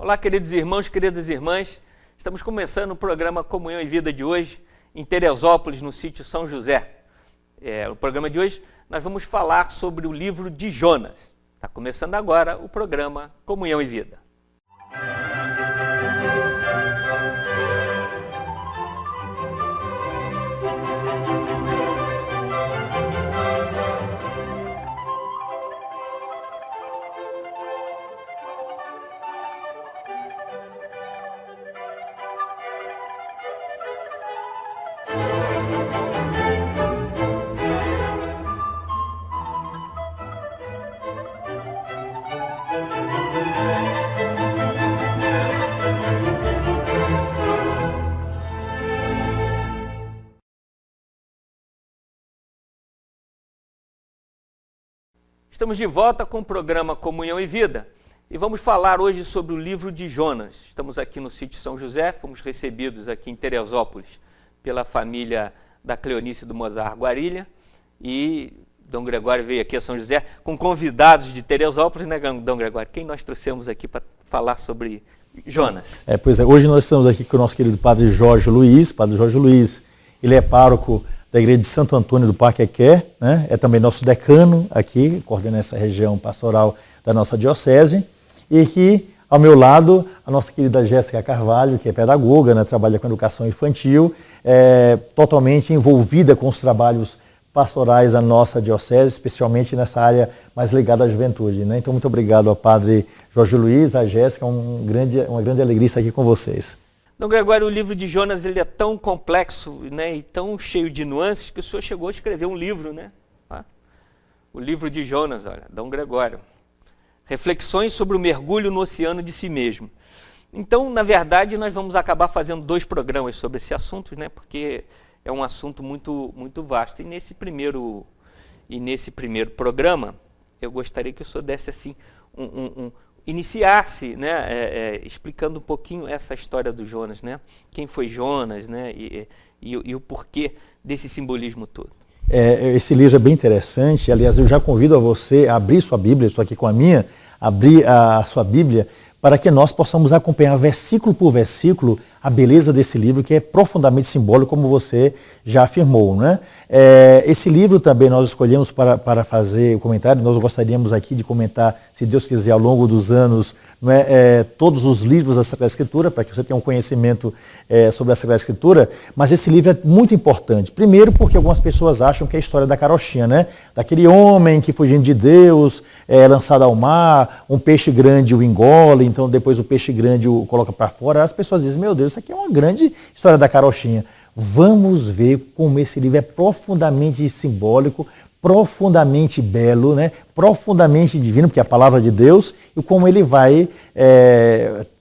Olá, queridos irmãos, queridas irmãs. Estamos começando o programa Comunhão e Vida de hoje, em Teresópolis, no sítio São José. No programa de hoje, nós vamos falar sobre o livro de Jonas. Está começando agora o programa Comunhão e Vida. Estamos de volta com o programa Comunhão e Vida e vamos falar hoje sobre o livro de Jonas. Estamos aqui no sítio São José, fomos recebidos aqui em Teresópolis pela família da Cleonice do Mozart Guarilha e Dom Gregório veio aqui a São José com convidados de Teresópolis, né, Dom Gregório? Quem nós trouxemos aqui para falar sobre Jonas? Pois é, hoje nós estamos aqui com o nosso querido Padre Jorge Luiz. Padre Jorge Luiz, ele é pároco da igreja de Santo Antônio do Parque Equé, né? É também nosso decano aqui, coordena essa região pastoral da nossa diocese, e aqui ao meu lado a nossa querida Jéssica Carvalho, que é pedagoga, né? Trabalha com educação infantil, totalmente envolvida com os trabalhos pastorais da nossa diocese, especialmente nessa área mais ligada à juventude, né? Então muito obrigado ao Padre Jorge Luiz, à Jéssica, uma grande alegria estar aqui com vocês. Dom Gregório, o livro de Jonas ele é tão complexo, né, e tão cheio de nuances que o senhor chegou a escrever um livro, né? O livro de Jonas, olha, Dom Gregório. Reflexões sobre o mergulho no oceano de si mesmo. Então, na verdade, nós vamos acabar fazendo 2 programas sobre esse assunto, né, porque é um assunto muito, muito vasto. E nesse primeiro programa, eu gostaria que o senhor desse assim iniciasse, né, explicando um pouquinho essa história do Jonas, né? Quem foi Jonas, né, e o porquê desse simbolismo todo. Esse livro é bem interessante. Aliás, eu já convido a você a abrir sua Bíblia, estou aqui com a minha, abrir a sua Bíblia, para que nós possamos acompanhar versículo por versículo a beleza desse livro, que é profundamente simbólico, como você já afirmou, né? Esse livro também nós escolhemos para fazer o comentário. Nós gostaríamos aqui de comentar, se Deus quiser, ao longo dos anos, não todos os livros da Sagrada Escritura, para que você tenha um conhecimento sobre a Sagrada Escritura, mas esse livro é muito importante. Primeiro porque algumas pessoas acham que é a história da carochinha, né? Daquele homem que fugindo de Deus, lançado ao mar, um peixe grande o engole, então depois o peixe grande o coloca para fora. As pessoas dizem, meu Deus, isso aqui é uma grande história da carochinha. Vamos ver como esse livro é profundamente simbólico, profundamente belo, né? Profundamente divino, porque é a palavra de Deus, e como ele vai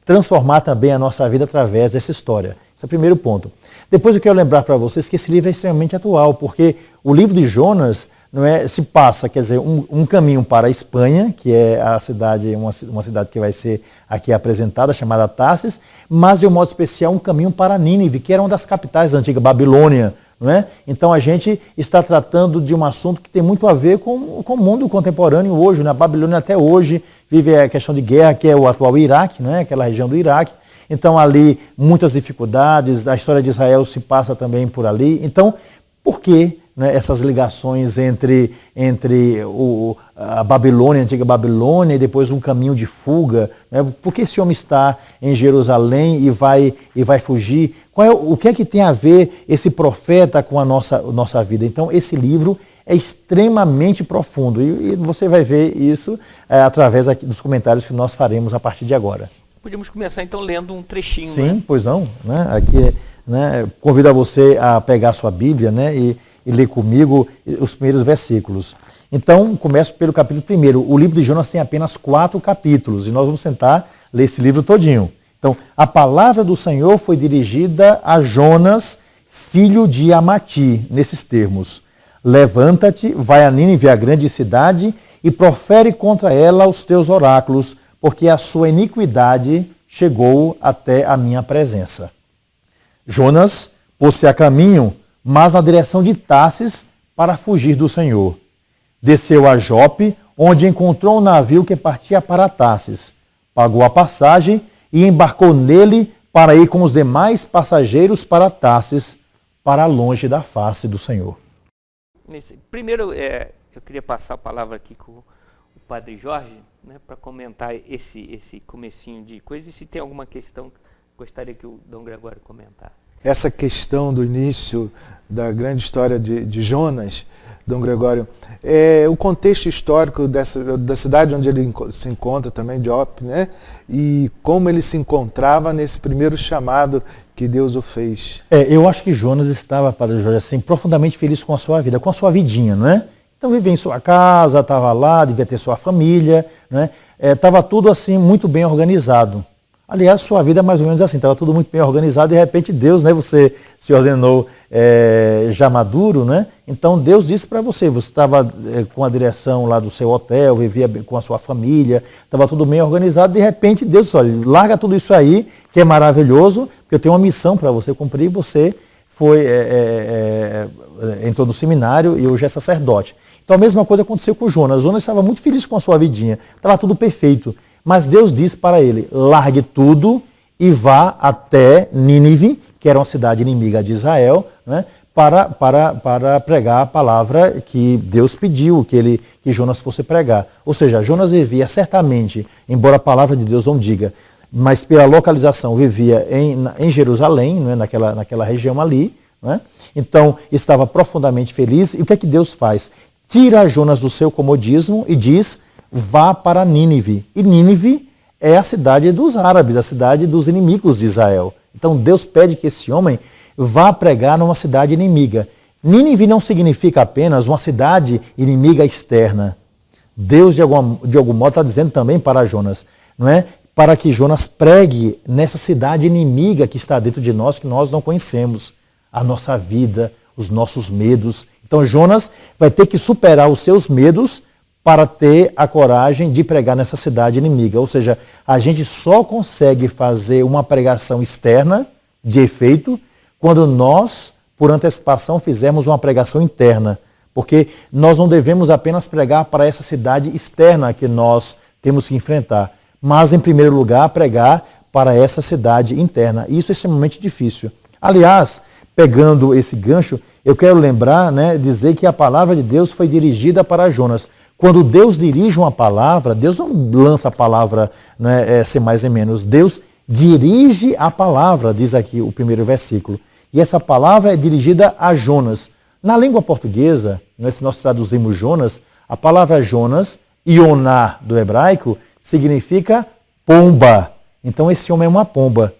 transformar também a nossa vida através dessa história. Esse é o primeiro ponto. Depois eu quero lembrar para vocês que esse livro é extremamente atual, porque o livro de Jonas se passa, quer dizer, um caminho para a Espanha, que é a cidade, uma cidade que vai ser aqui apresentada, chamada Tarsis, mas de um modo especial um caminho para Nínive, que era uma das capitais da antiga Babilônia. Não é? Então a gente está tratando de um assunto que tem muito a ver com o mundo contemporâneo hoje. Na Babilônia até hoje vive a questão de guerra, que é o atual Iraque, não é? Aquela região do Iraque. Então ali muitas dificuldades, a história de Israel se passa também por ali. Então por que, né, essas ligações entre a Babilônia, a antiga Babilônia, e depois um caminho de fuga? Né? Por que esse homem está em Jerusalém e vai fugir? O que é que tem a ver esse profeta com a nossa vida? Então, esse livro é extremamente profundo e você vai ver isso através aqui dos comentários que nós faremos a partir de agora. Podíamos começar então lendo um trechinho. Sim, né? Pois não. Né? Aqui, né, convido a você a pegar a sua Bíblia, né, e ler comigo os primeiros versículos. Então, começo pelo capítulo 1. O livro de Jonas tem apenas 4 capítulos e nós vamos tentar ler esse livro todinho. Então, a palavra do Senhor foi dirigida a Jonas, filho de Amati, nesses termos. Levanta-te, vai a Nínive, a grande cidade, e profere contra ela os teus oráculos, porque a sua iniquidade chegou até a minha presença. Jonas pôs-se a caminho, mas na direção de Tarsis, para fugir do Senhor. Desceu a Jope, onde encontrou um navio que partia para Tarsis. Pagou a passagem e embarcou nele para ir com os demais passageiros para Tarsis, para longe da face do Senhor. Primeiro, eu queria passar a palavra aqui com o Padre Jorge, né, para comentar esse comecinho de coisa, e se tem alguma questão, gostaria que o Dom Gregório comentasse. Essa questão do início da grande história de Jonas, Dom Gregório, o contexto histórico da cidade onde ele se encontra também, de Jope, né? E como ele se encontrava nesse primeiro chamado que Deus o fez. Eu acho que Jonas estava, Padre Jorge, assim, profundamente feliz com a sua vida, com a sua vidinha, não é? Então vivia em sua casa, estava lá, devia ter sua família, né? Estava tudo assim muito bem organizado. Aliás, sua vida é mais ou menos assim, estava tudo muito bem organizado, e de repente Deus, né, você se ordenou já maduro, né? Então Deus disse para você estava com a direção lá do seu hotel, vivia com a sua família, estava tudo bem organizado, de repente Deus disse, olha, larga tudo isso aí, que é maravilhoso, porque eu tenho uma missão para você cumprir, e você entrou no seminário e hoje é sacerdote. Então a mesma coisa aconteceu com Jonas. Jonas estava muito feliz com a sua vidinha, estava tudo perfeito. Mas Deus disse para ele, largue tudo e vá até Nínive, que era uma cidade inimiga de Israel, né, para pregar a palavra que Deus pediu que Jonas fosse pregar. Ou seja, Jonas vivia certamente, embora a palavra de Deus não diga, mas pela localização vivia em Jerusalém, né, naquela região ali. Né, então estava profundamente feliz. E o que é que Deus faz? Tira Jonas do seu comodismo e diz, vá para Nínive. E Nínive é a cidade dos árabes, a cidade dos inimigos de Israel. Então Deus pede que esse homem vá pregar numa cidade inimiga. Nínive não significa apenas uma cidade inimiga externa. Deus, de algum modo, está dizendo também para Jonas, não é? Para que Jonas pregue nessa cidade inimiga que está dentro de nós, que nós não conhecemos. A nossa vida, os nossos medos. Então Jonas vai ter que superar os seus medos para ter a coragem de pregar nessa cidade inimiga. Ou seja, a gente só consegue fazer uma pregação externa, de efeito, quando nós, por antecipação, fizermos uma pregação interna. Porque nós não devemos apenas pregar para essa cidade externa que nós temos que enfrentar, mas, em primeiro lugar, pregar para essa cidade interna. E isso é extremamente difícil. Aliás, pegando esse gancho, eu quero lembrar, né, dizer que a palavra de Deus foi dirigida para Jonas. Quando Deus dirige uma palavra, Deus não lança a palavra, né, sem mais nem menos. Deus dirige a palavra, diz aqui o primeiro versículo. E essa palavra é dirigida a Jonas. Na língua portuguesa, né, se nós traduzimos Jonas, a palavra Jonas, Ioná do hebraico, significa pomba. Então esse homem é uma pomba.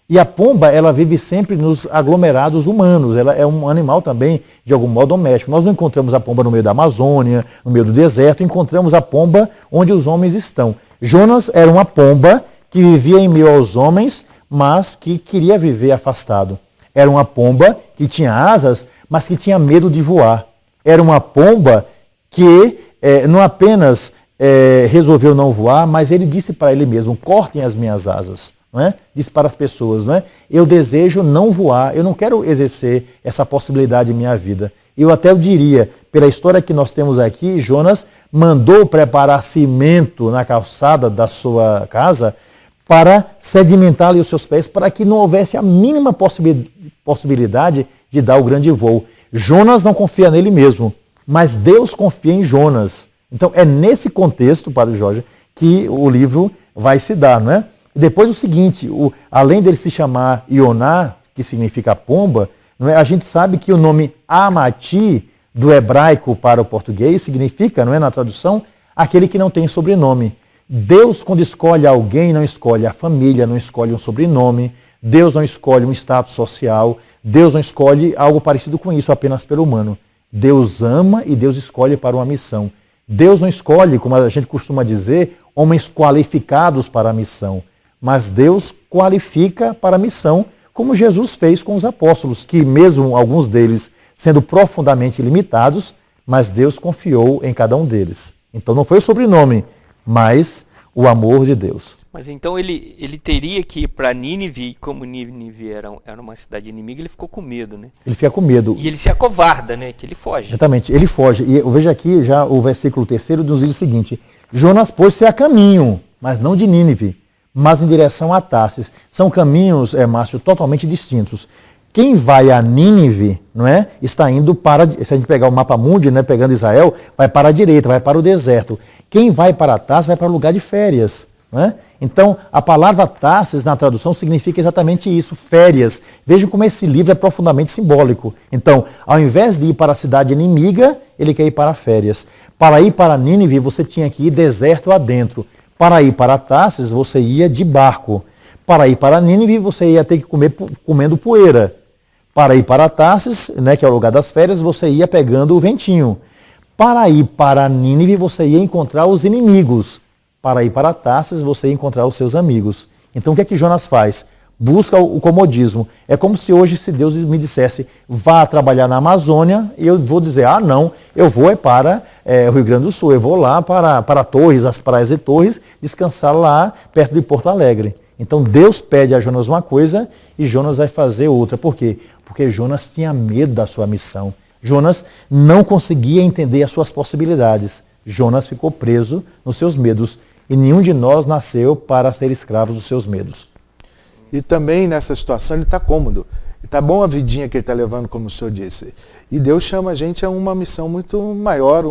E a pomba, ela vive sempre nos aglomerados humanos. Ela é um animal também, de algum modo, doméstico. Nós não encontramos a pomba no meio da Amazônia, no meio do deserto, encontramos a pomba onde os homens estão. Jonas era uma pomba que vivia em meio aos homens, mas que queria viver afastado. Era uma pomba que tinha asas, mas que tinha medo de voar. Era uma pomba que não apenas resolveu não voar, mas ele disse para ele mesmo, cortem as minhas asas. Não é? Diz para as pessoas, não é? Eu desejo não voar, eu não quero exercer essa possibilidade em minha vida. Eu até diria, pela história que nós temos aqui, Jonas mandou preparar cimento na calçada da sua casa para sedimentar ali os seus pés, para que não houvesse a mínima possibilidade de dar o grande voo. Jonas não confia nele mesmo, mas Deus confia em Jonas. Então é nesse contexto, Padre Jorge, que o livro vai se dar, não é? E depois o seguinte, além dele se chamar Ioná, que significa pomba, não é? A gente sabe que o nome Amati, do hebraico para o português, significa, não é, na tradução, aquele que não tem sobrenome. Deus, quando escolhe alguém, não escolhe a família, não escolhe um sobrenome, Deus não escolhe um status social, Deus não escolhe algo parecido com isso apenas pelo humano. Deus ama e Deus escolhe para uma missão. Deus não escolhe, como a gente costuma dizer, homens qualificados para a missão. Mas Deus qualifica para a missão, como Jesus fez com os apóstolos, que mesmo alguns deles sendo profundamente limitados, mas Deus confiou em cada um deles. Então não foi o sobrenome, mas o amor de Deus. Mas então ele teria que ir para Nínive, e como Nínive era uma cidade inimiga, ele ficou com medo, né? Ele fica com medo. E ele se acovarda, né? Que ele foge. Exatamente, ele foge. E eu vejo aqui já o versículo 3º nos diz o seguinte, Jonas pôs-se a caminho, mas não de Nínive, mas em direção a Tarsis. São caminhos, Márcio, totalmente distintos. Quem vai a Nínive, não é, está indo para, se a gente pegar o mapa mundi, né, pegando Israel, vai para a direita, vai para o deserto. Quem vai para Tarsis vai para o lugar de férias. Não é? Então, a palavra Tarsis na tradução significa exatamente isso, férias. Vejam como esse livro é profundamente simbólico. Então, ao invés de ir para a cidade inimiga, ele quer ir para férias. Para ir para Nínive, você tinha que ir deserto adentro. Para ir para Tarsis, você ia de barco. Para ir para Nínive, você ia ter que comer comendo poeira. Para ir para Tarsis, né, que é o lugar das férias, você ia pegando o ventinho. Para ir para Nínive, você ia encontrar os inimigos. Para ir para Tarsis, você ia encontrar os seus amigos. Então, o que é que Jonas faz? Busca o comodismo. É como se hoje, se Deus me dissesse, vá trabalhar na Amazônia, e eu vou dizer, não, eu vou para o Rio Grande do Sul, eu vou lá para Torres, as praias de Torres, descansar lá perto de Porto Alegre. Então, Deus pede a Jonas uma coisa e Jonas vai fazer outra. Por quê? Porque Jonas tinha medo da sua missão. Jonas não conseguia entender as suas possibilidades. Jonas ficou preso nos seus medos. E nenhum de nós nasceu para ser escravos dos seus medos. E também nessa situação ele está cômodo. Está bom a vidinha que ele está levando, como o senhor disse. E Deus chama a gente a uma missão muito maior,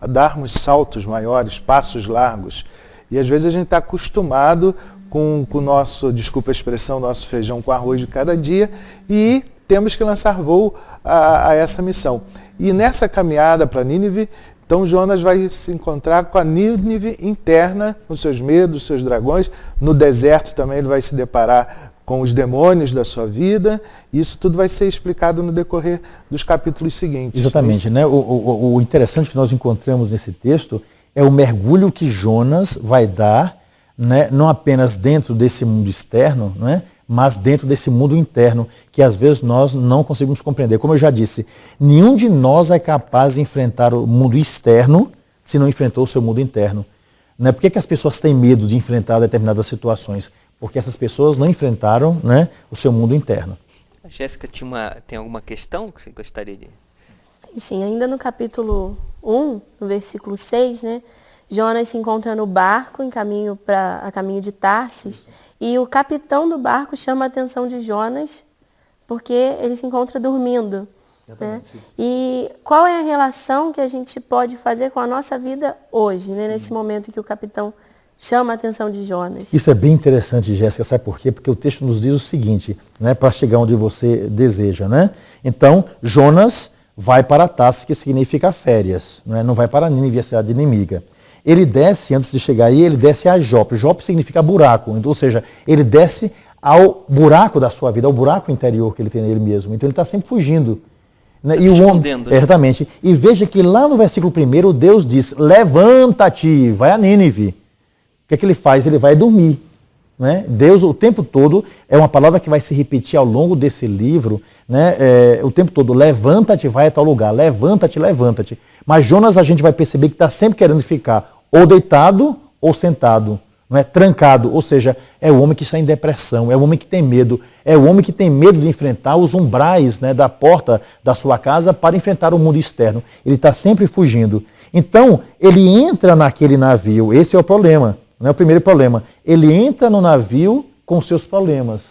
a darmos saltos maiores, passos largos. E às vezes a gente está acostumado com o nosso, desculpa a expressão, nosso feijão com arroz de cada dia e temos que lançar voo a essa missão. E nessa caminhada para Nínive, então Jonas vai se encontrar com a Nínive interna, com seus medos, seus dragões. No deserto também ele vai se deparar com os demônios da sua vida. Isso tudo vai ser explicado no decorrer dos capítulos seguintes. Exatamente. Né? O interessante que nós encontramos nesse texto é o mergulho que Jonas vai dar, né? Não apenas dentro desse mundo externo, né? Mas dentro desse mundo interno, que às vezes nós não conseguimos compreender. Como eu já disse, nenhum de nós é capaz de enfrentar o mundo externo se não enfrentou o seu mundo interno. Né? Por que as pessoas têm medo de enfrentar determinadas situações? Porque essas pessoas não enfrentaram, né, o seu mundo interno. A Jéssica tem alguma questão que você gostaria de... Sim, ainda no capítulo 1, no versículo 6, né, Jonas se encontra no barco a caminho de Tarsis. E o capitão do barco chama a atenção de Jonas porque ele se encontra dormindo. Né? E qual é a relação que a gente pode fazer com a nossa vida hoje, né? Nesse momento que o capitão chama a atenção de Jonas? Isso é bem interessante, Jéssica, sabe por quê? Porque o texto nos diz o seguinte, né, para chegar onde você deseja. Né? Então, Jonas vai para Tarsis, que significa férias, né? Não vai para Nínive, a cidade inimiga. Ele desce, antes de chegar aí, ele desce a Jope. Jope significa buraco, ou seja, ele desce ao buraco da sua vida, ao buraco interior que ele tem nele mesmo. Então ele está sempre fugindo. Né? Tá se escondendo. Exatamente. E veja que lá no versículo 1, Deus diz, levanta-te, vai a Nínive. O que é que ele faz? Ele vai dormir. Né? Deus o tempo todo, é uma palavra que vai se repetir ao longo desse livro, né? O tempo todo, levanta-te, vai a tal lugar, levanta-te, levanta-te. Mas Jonas a gente vai perceber que está sempre querendo ficar ou deitado ou sentado, não é? Trancado, ou seja, é o homem que está em depressão, é o homem que tem medo, é o homem que tem medo de enfrentar os umbrais, né, da porta da sua casa para enfrentar o mundo externo. Ele está sempre fugindo. Então, ele entra naquele navio, esse é o problema. Não é o primeiro problema. Ele entra no navio com seus problemas.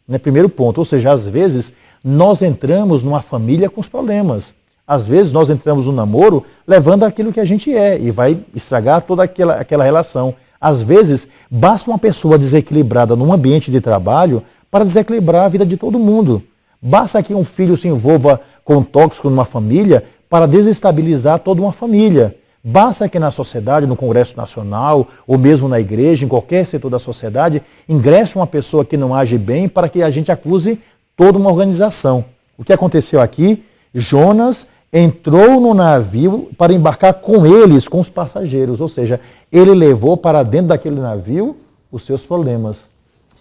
Né? Primeiro ponto. Ou seja, às vezes nós entramos numa família com os problemas. Às vezes nós entramos no namoro levando aquilo que a gente é e vai estragar toda aquela relação. Às vezes basta uma pessoa desequilibrada num ambiente de trabalho para desequilibrar a vida de todo mundo. Basta que um filho se envolva com um tóxico numa família para desestabilizar toda uma família. Basta que na sociedade, no Congresso Nacional, ou mesmo na igreja, em qualquer setor da sociedade, ingresse uma pessoa que não age bem para que a gente acuse toda uma organização. O que aconteceu aqui? Jonas entrou no navio para embarcar com eles, com os passageiros. Ou seja, ele levou para dentro daquele navio os seus problemas.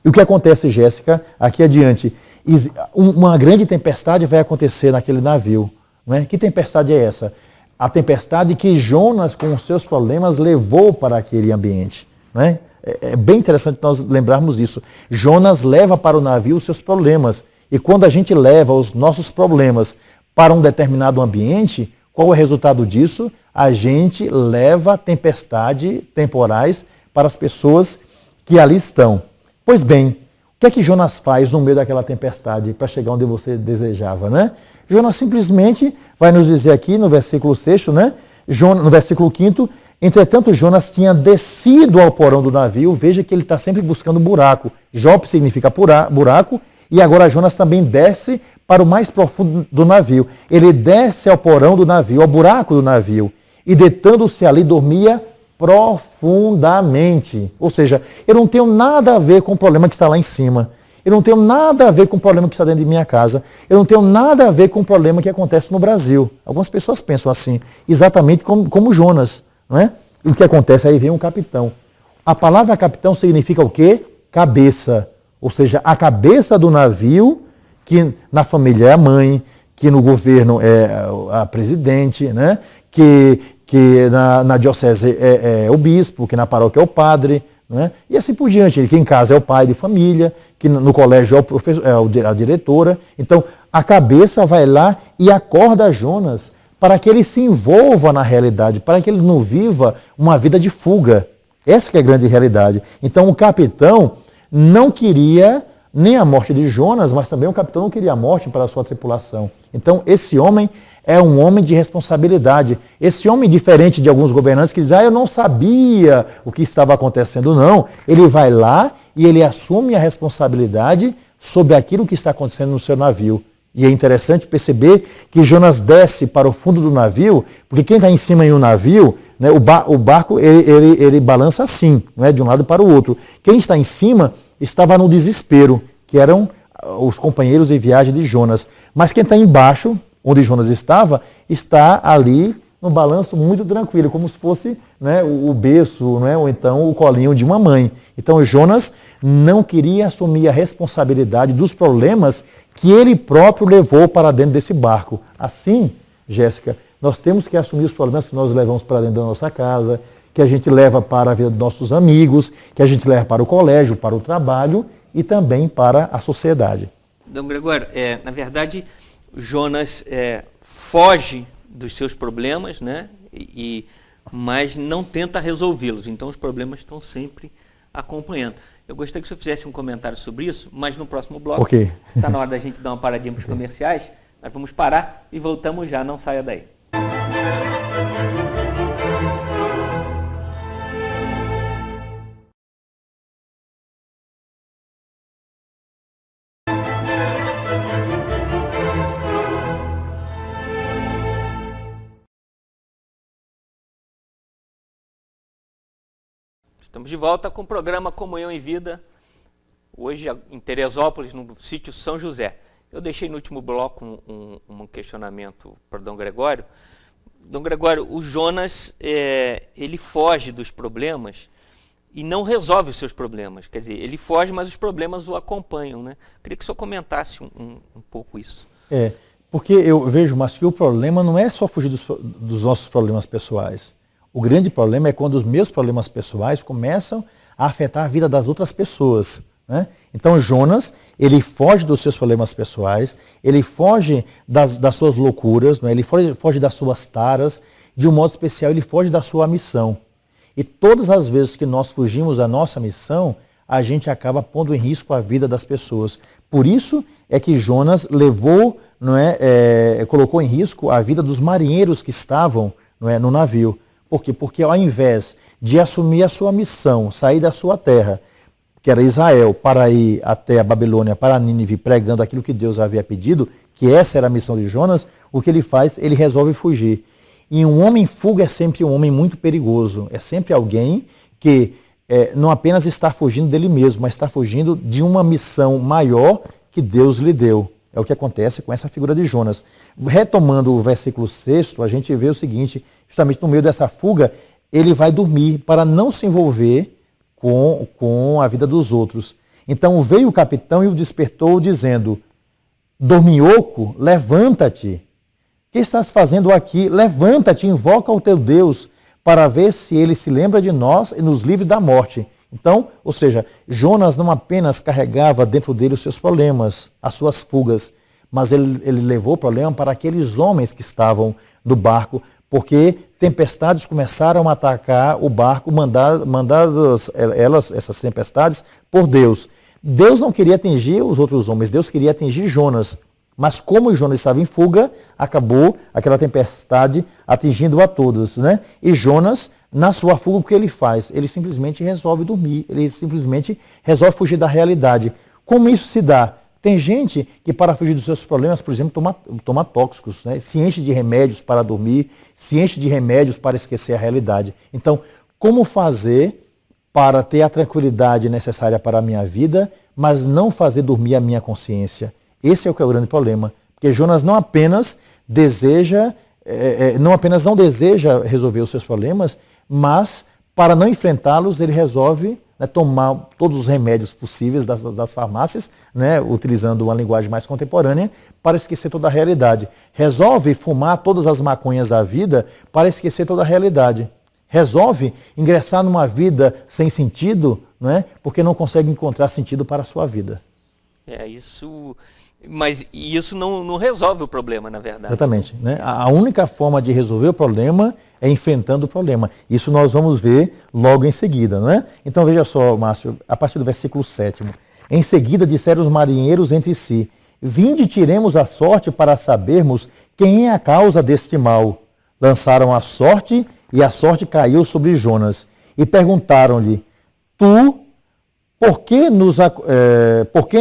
E o que acontece, Jéssica, aqui adiante? Uma grande tempestade vai acontecer naquele navio. Não é? Que tempestade é essa? A tempestade que Jonas, com os seus problemas, levou para aquele ambiente. Né? É bem interessante nós lembrarmos disso. Jonas leva para o navio os seus problemas. E quando a gente leva os nossos problemas para um determinado ambiente, qual é o resultado disso? A gente leva tempestade temporais para as pessoas que ali estão. Pois bem, o que é que Jonas faz no meio daquela tempestade para chegar onde você desejava, né? Jonas simplesmente vai nos dizer aqui no versículo 6, né? No versículo 5, entretanto Jonas tinha descido ao porão do navio. Veja que ele está sempre buscando buraco. Jope significa buraco, e agora Jonas também desce para o mais profundo do navio. Ele desce ao porão do navio, ao buraco do navio, e deitando-se ali dormia profundamente. Ou seja, eu não tenho nada a ver com o problema que está lá em cima. Eu não tenho nada a ver com o problema que está dentro de minha casa. Eu não tenho nada a ver com o problema que acontece no Brasil. Algumas pessoas pensam assim, exatamente como Jonas, não é? E o que acontece? Aí vem um capitão. A palavra capitão significa o quê? Cabeça. Ou seja, a cabeça do navio, que na família é a mãe, que no governo é a presidente, né? Que na diocese é o bispo, que na paróquia é o padre, né? E assim por diante. Que em casa é o pai de família, que no colégio é o professor, a diretora. Então, a cabeça vai lá e acorda Jonas para que ele se envolva na realidade, para que ele não viva uma vida de fuga. Essa que é a grande realidade. Então, o capitão não queria nem a morte de Jonas, mas também o capitão não queria a morte para a sua tripulação. Então, esse homem é um homem de responsabilidade. Esse homem, diferente de alguns governantes que dizem, eu não sabia o que estava acontecendo. Não, ele vai lá e ele assume a responsabilidade sobre aquilo que está acontecendo no seu navio. E é interessante perceber que Jonas desce para o fundo do navio, porque quem está em cima em um navio, né, o barco ele balança assim, não é, de um lado para o outro. Quem está em cima estava no desespero, que eram os companheiros de viagem de Jonas. Mas quem está embaixo, onde Jonas estava, está ali no balanço muito tranquilo, como se fosse, né, o berço, né, ou então o colinho de uma mãe. Então Jonas não queria assumir a responsabilidade dos problemas que ele próprio levou para dentro desse barco. Assim, Jéssica, nós temos que assumir os problemas que nós levamos para dentro da nossa casa, que a gente leva para a vida dos nossos amigos, que a gente leva para o colégio, para o trabalho e também para a sociedade. Dom Gregório, na verdade, Jonas foge dos seus problemas, né? Mas não tenta resolvê-los. Então, os problemas estão sempre acompanhando. Eu gostaria que o senhor fizesse um comentário sobre isso, mas no próximo bloco. Ok. Está na hora da gente dar uma paradinha para os comerciais. Nós vamos parar e voltamos já. Não saia daí. Estamos de volta com o programa Comunhão em Vida, hoje em Teresópolis, no sítio São José. Eu deixei no último bloco um questionamento para Dom Gregório. Dom Gregório, o Jonas, ele foge dos problemas e não resolve os seus problemas. Quer dizer, ele foge, mas os problemas o acompanham, né? Queria que o senhor comentasse um pouco isso. Porque eu vejo, mas que o problema não é só fugir dos nossos problemas pessoais. O grande problema é quando os meus problemas pessoais começam a afetar a vida das outras pessoas, né? Então Jonas, ele foge dos seus problemas pessoais, ele foge das suas loucuras, né? Ele foge das suas taras, de um modo especial ele foge da sua missão. E todas as vezes que nós fugimos da nossa missão, a gente acaba pondo em risco a vida das pessoas. Por isso é que Jonas levou, colocou em risco a vida dos marinheiros que estavam, no navio. Por quê? Porque ao invés de assumir a sua missão, sair da sua terra, que era Israel, para ir até a Babilônia, para Nínive, pregando aquilo que Deus havia pedido, que essa era a missão de Jonas, o que ele faz? Ele resolve fugir. E um homem em fuga é sempre um homem muito perigoso. É sempre alguém que não apenas está fugindo dele mesmo, mas está fugindo de uma missão maior que Deus lhe deu. É o que acontece com essa figura de Jonas. Retomando o versículo 6, a gente vê o seguinte, justamente no meio dessa fuga, ele vai dormir para não se envolver com a vida dos outros. Então veio o capitão e o despertou, dizendo, dorminhoco, levanta-te. O que estás fazendo aqui? Levanta-te, invoca o teu Deus, para ver se ele se lembra de nós e nos livre da morte. Então, ou seja, Jonas não apenas carregava dentro dele os seus problemas, as suas fugas, mas ele levou o problema para aqueles homens que estavam no barco, porque tempestades começaram a atacar o barco, mandadas essas tempestades, por Deus. Deus não queria atingir os outros homens, Deus queria atingir Jonas. Mas como Jonas estava em fuga, acabou aquela tempestade atingindo a todos, né? E Jonas, na sua fuga, o que ele faz? Ele simplesmente resolve dormir, ele simplesmente resolve fugir da realidade. Como isso se dá? Tem gente que, para fugir dos seus problemas, por exemplo, toma tóxicos, né? Se enche de remédios para dormir, se enche de remédios para esquecer a realidade. Então, como fazer para ter a tranquilidade necessária para a minha vida, mas não fazer dormir a minha consciência? Esse é o que é o grande problema. Porque Jonas não apenas não deseja resolver os seus problemas, mas, para não enfrentá-los, ele resolve, né, tomar todos os remédios possíveis das farmácias, né, utilizando uma linguagem mais contemporânea, para esquecer toda a realidade. Resolve fumar todas as maconhas da vida para esquecer toda a realidade. Resolve ingressar numa vida sem sentido, né, porque não consegue encontrar sentido para a sua vida. Mas isso não resolve o problema, na verdade. Exatamente. Né? A única forma de resolver o problema é enfrentando o problema. Isso nós vamos ver logo em seguida. Não é? Então veja só, Márcio, a partir do versículo 7. Em seguida disseram os marinheiros entre si: vinde e tiremos a sorte para sabermos quem é a causa deste mal. Lançaram a sorte e a sorte caiu sobre Jonas. E perguntaram-lhe: tu... Por que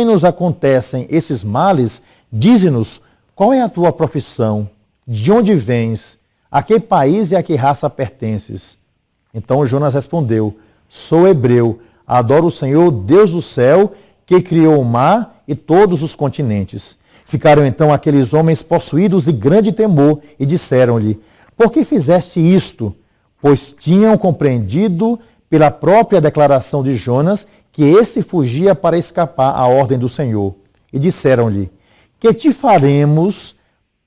nos acontecem esses males? Dize-nos, qual é a tua profissão? De onde vens? A que país e a que raça pertences? Então Jonas respondeu: sou hebreu, adoro o Senhor, Deus do céu, que criou o mar e todos os continentes. Ficaram então aqueles homens possuídos de grande temor e disseram-lhe: por que fizeste isto? Pois tinham compreendido pela própria declaração de Jonas que esse fugia para escapar à ordem do Senhor. E disseram-lhe: que te faremos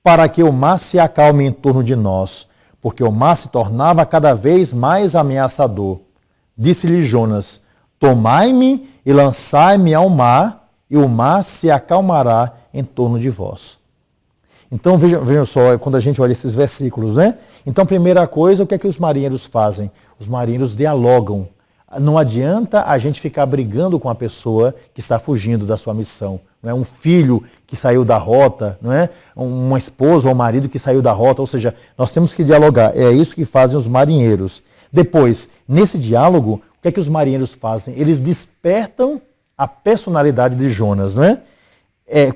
para que o mar se acalme em torno de nós? Porque o mar se tornava cada vez mais ameaçador. Disse-lhe Jonas: tomai-me e lançai-me ao mar, e o mar se acalmará em torno de vós. Então vejam só, quando a gente olha esses versículos, né? Então, primeira coisa, o que é que os marinheiros fazem? Os marinheiros dialogam. Não adianta a gente ficar brigando com a pessoa que está fugindo da sua missão. Não é? Um filho que saiu da rota, não é? Uma esposa ou um marido que saiu da rota, ou seja, nós temos que dialogar. É isso que fazem os marinheiros. Depois, nesse diálogo, o que é que os marinheiros fazem? Eles despertam a personalidade de Jonas, não é?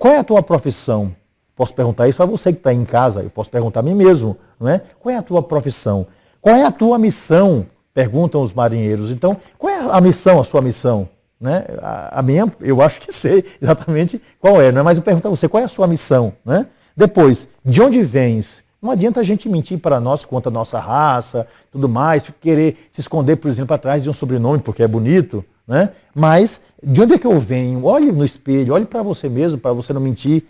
Qual é a tua profissão? Posso perguntar isso a você que está aí em casa, eu posso perguntar a mim mesmo, não é? Qual é a tua profissão? Qual é a tua missão? Perguntam os marinheiros. Então, qual é a missão, a sua missão? Né? A minha, eu acho que sei exatamente qual é, não é? Mas eu pergunto a você, qual é a sua missão? Né? Depois, de onde vens? Não adianta a gente mentir para nós quanto a nossa raça, tudo mais, querer se esconder, por exemplo, atrás de um sobrenome, porque é bonito, né? Mas, de onde é que eu venho? Olhe no espelho, olhe para você mesmo, para você não mentir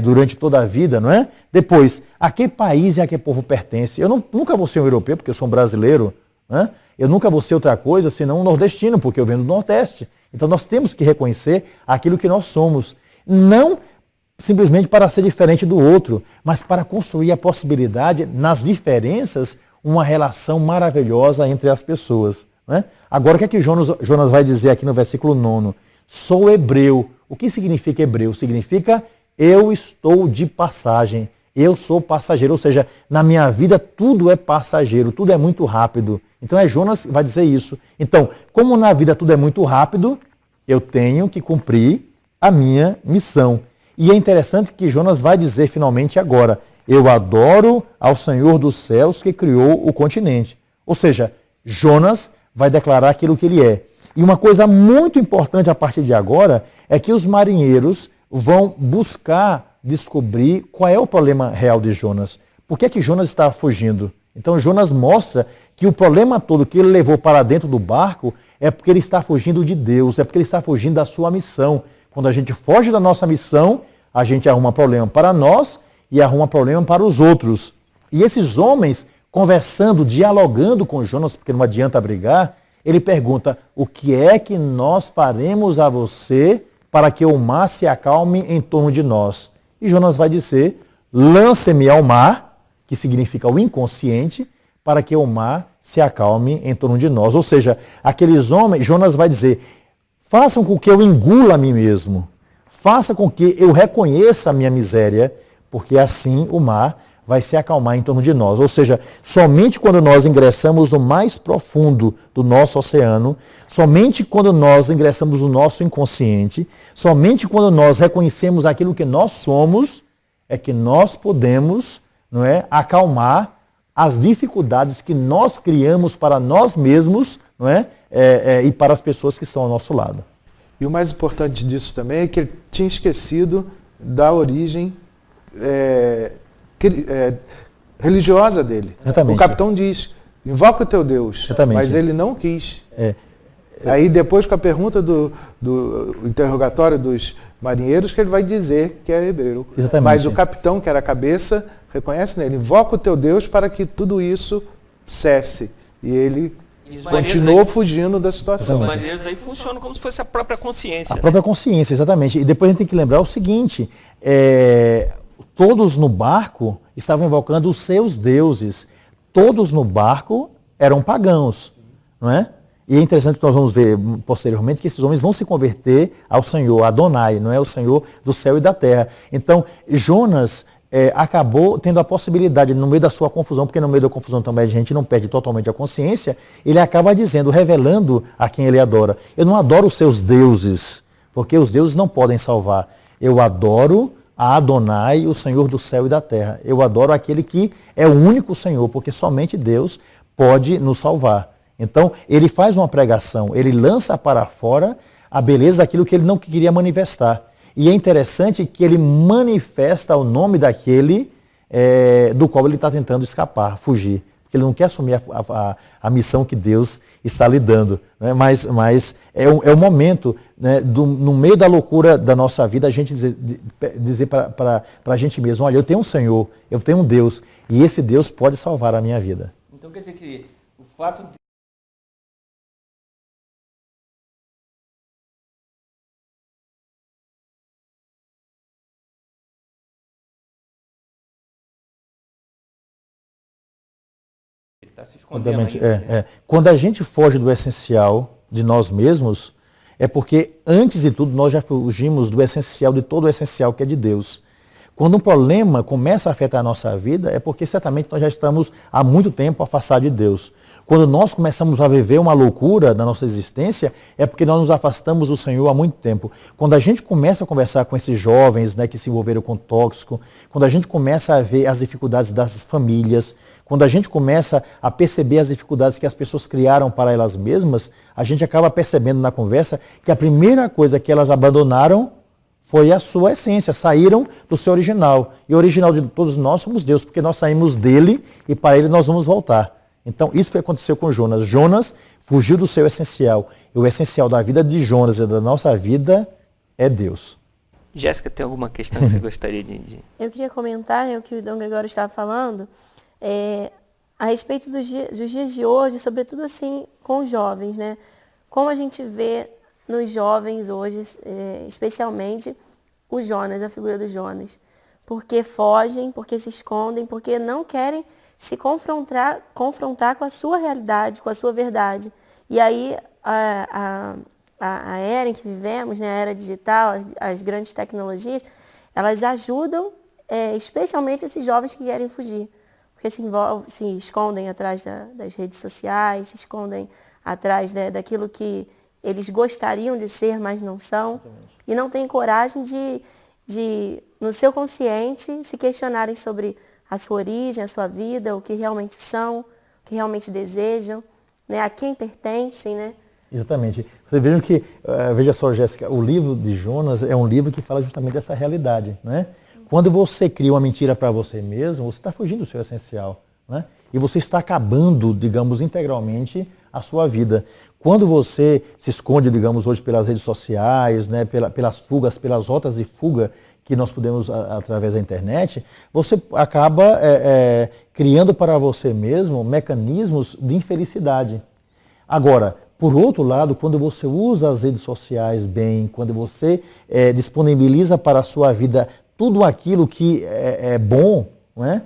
durante toda a vida, não é? Depois, a que país e a que povo pertence? Eu nunca vou ser um europeu, porque eu sou um brasileiro, né? Eu nunca vou ser outra coisa senão um nordestino, porque eu venho do Nordeste. Então nós temos que reconhecer aquilo que nós somos. Não simplesmente para ser diferente do outro, mas para construir a possibilidade, nas diferenças, uma relação maravilhosa entre as pessoas. Né? Agora o que é que Jonas vai dizer aqui no versículo 9? Sou hebreu. O que significa hebreu? Significa eu estou de passagem. Eu sou passageiro, ou seja, na minha vida tudo é passageiro, tudo é muito rápido. Então Jonas vai dizer isso. Então, como na vida tudo é muito rápido, eu tenho que cumprir a minha missão. E é interessante que Jonas vai dizer finalmente agora: eu adoro ao Senhor dos céus que criou o continente. Ou seja, Jonas vai declarar aquilo que ele é. E uma coisa muito importante a partir de agora é que os marinheiros vão buscar descobrir qual é o problema real de Jonas. Por que é que Jonas está fugindo? Então Jonas mostra que o problema todo que ele levou para dentro do barco é porque ele está fugindo de Deus, é porque ele está fugindo da sua missão. Quando a gente foge da nossa missão, a gente arruma problema para nós e arruma problema para os outros. E esses homens, conversando, dialogando com Jonas, porque não adianta brigar, ele pergunta: o que é que nós faremos a você para que o mar se acalme em torno de nós? E Jonas vai dizer: lance-me ao mar que significa o inconsciente, para que o mar se acalme em torno de nós. Ou seja, aqueles homens, Jonas vai dizer, façam com que eu engula a mim mesmo, faça com que eu reconheça a minha miséria, porque assim o mar vai se acalmar em torno de nós. Ou seja, somente quando nós ingressamos no mais profundo do nosso oceano, somente quando nós ingressamos no nosso inconsciente, somente quando nós reconhecemos aquilo que nós somos, é que nós podemos, não é, acalmar as dificuldades que nós criamos para nós mesmos, não é, e para as pessoas que estão ao nosso lado. E o mais importante disso também é que ele tinha esquecido da origem religiosa dele. Exatamente. O capitão diz, invoca o teu Deus, Exatamente. mas ele não quis. Aí depois com a pergunta do interrogatório dos marinheiros que ele vai dizer que é hebreu. Exatamente. Mas o capitão, que era a cabeça, reconhece nele, invoca o teu Deus para que tudo isso cesse. E ele continuou fugindo da situação. Os marinheiros aí funcionam como se fosse a própria consciência. A própria consciência, exatamente. E depois a gente tem que lembrar o seguinte, todos no barco estavam invocando os seus deuses. Todos no barco eram pagãos, não é? E é interessante que nós vamos ver posteriormente que esses homens vão se converter ao Senhor, Adonai, não é? O Senhor do céu e da terra. Então, Jonas acabou tendo a possibilidade, no meio da sua confusão, porque no meio da confusão também a gente não perde totalmente a consciência, ele acaba dizendo, revelando a quem ele adora. Eu não adoro os seus deuses, porque os deuses não podem salvar. Eu adoro a Adonai, o Senhor do céu e da terra. Eu adoro aquele que é o único Senhor, porque somente Deus pode nos salvar. Então, ele faz uma pregação, ele lança para fora a beleza daquilo que ele não queria manifestar. E é interessante que ele manifesta o nome daquele do qual ele está tentando escapar, fugir. Porque ele não quer assumir a missão que Deus está lhe dando. Né? Mas é um momento, né, no meio da loucura da nossa vida, a gente dizer para a gente mesmo, olha, eu tenho um Senhor, eu tenho um Deus, e esse Deus pode salvar a minha vida. Então quer dizer que o fato de está se escondendo ainda. Quando a gente foge do essencial de nós mesmos, é porque, antes de tudo, nós já fugimos do essencial, de todo o essencial que é de Deus. Quando um problema começa a afetar a nossa vida, é porque certamente nós já estamos há muito tempo afastados de Deus. Quando nós começamos a viver uma loucura na nossa existência, é porque nós nos afastamos do Senhor há muito tempo. Quando a gente começa a conversar com esses jovens, né, que se envolveram com tóxico, quando a gente começa a ver as dificuldades das famílias, quando a gente começa a perceber as dificuldades que as pessoas criaram para elas mesmas, a gente acaba percebendo na conversa que a primeira coisa que elas abandonaram foi a sua essência, saíram do seu original. E o original de todos nós somos Deus, porque nós saímos dele e para ele nós vamos voltar. Então, isso foi o que aconteceu com Jonas. Jonas fugiu do seu essencial. E o essencial da vida de Jonas e da nossa vida é Deus. Jéssica, tem alguma questão que você gostaria de... Eu queria comentar, né, o que o Dom Gregório estava falando, a respeito dos dias de hoje, sobretudo assim, com os jovens, né? Como a gente vê nos jovens hoje, especialmente o Jonas, a figura do Jonas. Porque fogem, porque se escondem, porque não querem se confrontar com a sua realidade, com a sua verdade. E aí a era em que vivemos, né, a era digital, as grandes tecnologias, elas ajudam especialmente esses jovens que querem fugir. Porque se escondem atrás das redes sociais, se escondem atrás daquilo que eles gostariam de ser, mas não são. Exatamente. E não têm coragem de, no seu consciente, se questionarem sobre a sua origem, a sua vida, o que realmente são, o que realmente desejam, né, a quem pertencem, né? Exatamente. Vocês vejam que, veja só, Jéssica, o livro de Jonas é um livro que fala justamente dessa realidade, né? Quando você cria uma mentira para você mesmo, você está fugindo do seu essencial, né? E você está acabando, digamos, integralmente a sua vida. Quando você se esconde, digamos, hoje pelas redes sociais, né, pelas fugas, pelas rotas de fuga que nós podemos através da internet, você acaba criando para você mesmo mecanismos de infelicidade. Agora, por outro lado, quando você usa as redes sociais bem, quando você disponibiliza para a sua vida tudo aquilo que é bom, não é?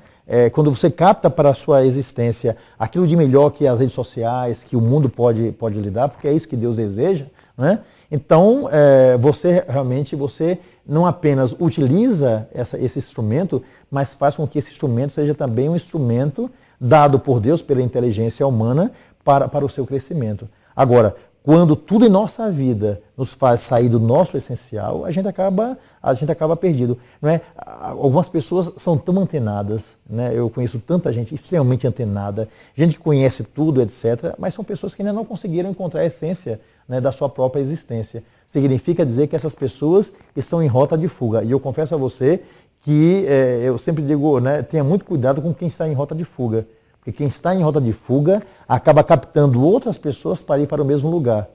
quando você capta para a sua existência aquilo de melhor que as redes sociais, que o mundo pode lhe dar, porque é isso que Deus deseja, né? Então, você não apenas utiliza esse instrumento, mas faz com que esse instrumento seja também um instrumento dado por Deus, pela inteligência humana, para o seu crescimento. Agora, quando tudo em nossa vida nos faz sair do nosso essencial, a gente acaba perdido. Não é? Algumas pessoas são tão antenadas, né? Eu conheço tanta gente extremamente antenada, gente que conhece tudo, etc., mas são pessoas que ainda não conseguiram encontrar a essência, né, da sua própria existência. Significa dizer que essas pessoas estão em rota de fuga. E eu confesso a você que eu sempre digo, né, tenha muito cuidado com quem está em rota de fuga. Porque quem está em rota de fuga acaba captando outras pessoas para ir para o mesmo lugar.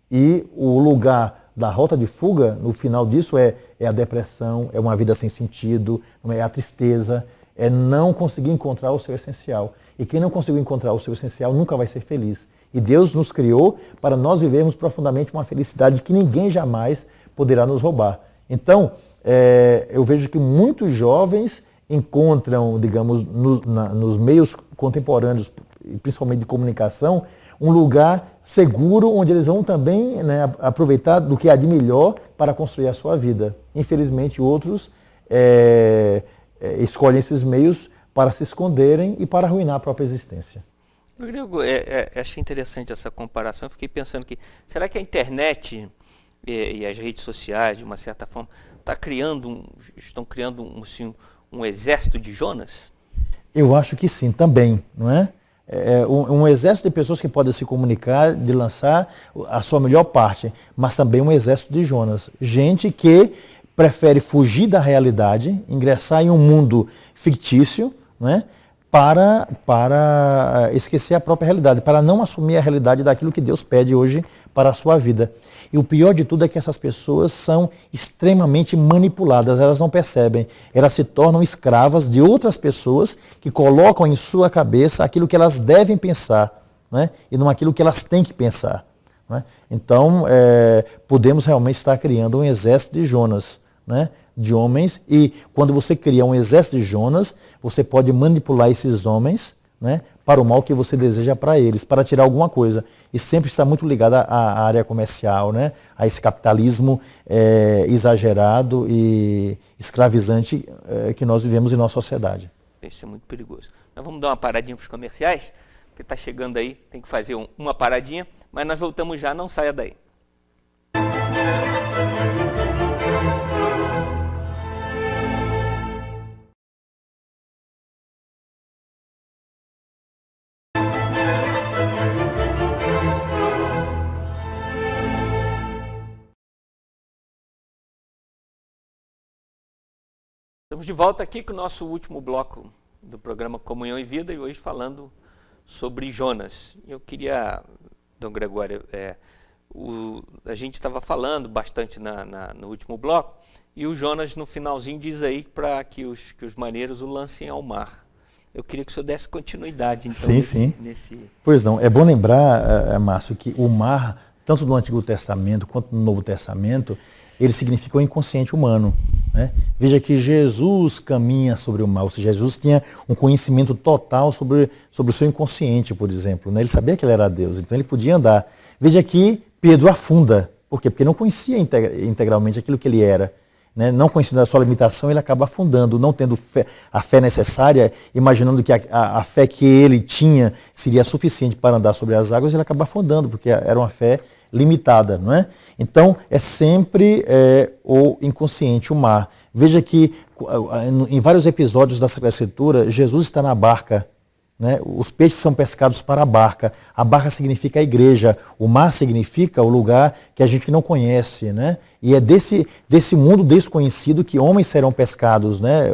E o lugar da rota de fuga, no final disso, é a depressão, é uma vida sem sentido, é a tristeza, é não conseguir encontrar o seu essencial. E quem não conseguiu encontrar o seu essencial nunca vai ser feliz. E Deus nos criou para nós vivermos profundamente uma felicidade que ninguém jamais poderá nos roubar. Então, eu vejo que muitos jovens encontram, digamos, nos meios contemporâneos, principalmente de comunicação, um lugar seguro onde eles vão também, né, aproveitar do que há de melhor para construir a sua vida. Infelizmente, outros escolhem esses meios para se esconderem e para arruinar a própria existência. Rodrigo, achei interessante essa comparação. Eu fiquei pensando que, será que a internet e as redes sociais, de uma certa forma, estão criando um exército de Jonas? Eu acho que sim, também, não é? Um exército de pessoas que podem se comunicar, de lançar a sua melhor parte, mas também um exército de Jonas. Gente que prefere fugir da realidade, ingressar em um mundo fictício, não é? Para esquecer a própria realidade, para não assumir a realidade daquilo que Deus pede hoje para a sua vida. E o pior de tudo é que essas pessoas são extremamente manipuladas, elas não percebem. Elas se tornam escravas de outras pessoas que colocam em sua cabeça aquilo que elas devem pensar, né? E não aquilo que elas têm que pensar, né? Então, podemos realmente estar criando um exército de Jonas, né? De homens, e quando você cria um exército de Jonas, você pode manipular esses homens, né, para o mal que você deseja para eles, para tirar alguma coisa. E sempre está muito ligado à área comercial, né, a esse capitalismo exagerado e escravizante que nós vivemos em nossa sociedade. Isso é muito perigoso. Nós vamos dar uma paradinha para os comerciais, porque está chegando aí, tem que fazer uma paradinha, mas nós voltamos já, não saia daí. Estamos de volta aqui com o nosso último bloco do programa Comunhão e Vida, e hoje falando sobre Jonas. Eu queria, Dom Gregório, a gente estava falando bastante no último bloco, e o Jonas no finalzinho diz aí para que os marinheiros o lancem ao mar. Eu queria que o senhor desse continuidade, então, sim. Pois não, é bom lembrar, Márcio, que o mar, tanto no Antigo Testamento quanto no Novo Testamento, ele significa o inconsciente humano, né? Veja que Jesus caminha sobre o mar, ou seja, Jesus tinha um conhecimento total sobre o seu inconsciente, por exemplo, né? Ele sabia que ele era Deus, então ele podia andar. Veja que Pedro afunda. Por quê? Porque não conhecia integralmente aquilo que ele era, né? Não conhecendo a sua limitação, ele acaba afundando, não tendo a fé necessária, imaginando que a fé que ele tinha seria suficiente para andar sobre as águas, ele acaba afundando, porque era uma fé limitada, não é? Então, é sempre o inconsciente, o mar. Veja que em vários episódios da Sagrada Escritura, Jesus está na barca, né? Os peixes são pescados para a barca significa a igreja, o mar significa o lugar que a gente não conhece, né? E é desse mundo desconhecido que homens serão pescados, né?